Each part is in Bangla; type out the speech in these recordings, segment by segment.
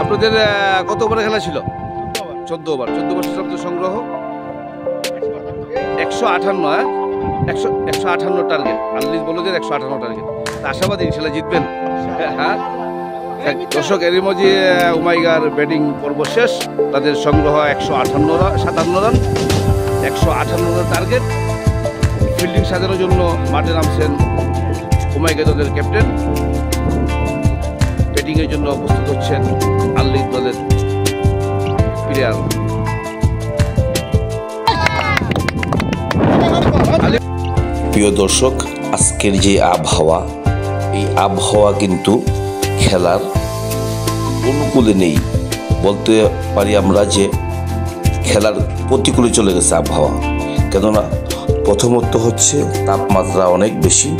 আপনাদের কত ওভারে খেলা ছিল? 14 ওভার। 14 ওভার শব্দ সংগ্রহ 158। 158 টার্গেট। আনলিজ বলদের 158 টার্গেত। আশাবাদী ইনশাল্লাহ জিতবেন। হ্যাঁ দর্শক, এরই মধ্যে উমাইগার ব্যাটিং পর্ব শেষ। তাদের সংগ্রহ 157 রান, 158 রান টার্গেট। ফিল্ডিং সাজানোর জন্য মাঠে নামছেন উমাইগা দলের ক্যাপ্টেন। ব্যাটিংয়ের জন্য প্রস্তুত হচ্ছেন আনলিজ দলের প্লেয়ার। প্রিয় দর্শক, আজকের যে আবহাওয়া, এই আবহাওয়া কিন্তু খেলার অনুকূলে নেই। বলতে পারি আমরা যে খেলার প্রতিকূলে চলে গেছে আবহাওয়া। কেননা প্রথমত হচ্ছে তাপমাত্রা অনেক বেশি,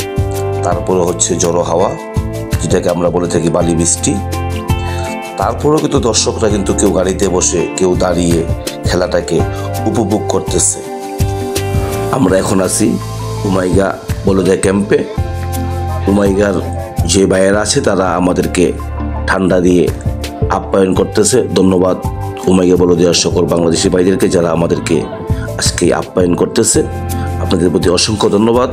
তারপরে হচ্ছে জড়ো হাওয়া, যেটাকে আমরা বলে থাকি বালি বৃষ্টি। তারপরেও কিন্তু দর্শকরা কিন্তু কেউ গাড়িতে বসে, কেউ দাঁড়িয়ে খেলাটাকে উপভোগ করতেছে। আমরা এখন আছি উমাইগা বলদিয়া ক্যাম্পে। উমাইগার যে ভাইয়েরা আছে তারা আমাদেরকে ঠান্ডা দিয়ে আপ্যায়ন করতেছে। ধন্যবাদ উমাইগা বলদিয়ার সকল বাংলাদেশি ভাইদেরকে যারা আমাদেরকে আজকে আপ্যায়ন করতেছে। আপনাদের প্রতি অসংখ্য ধন্যবাদ।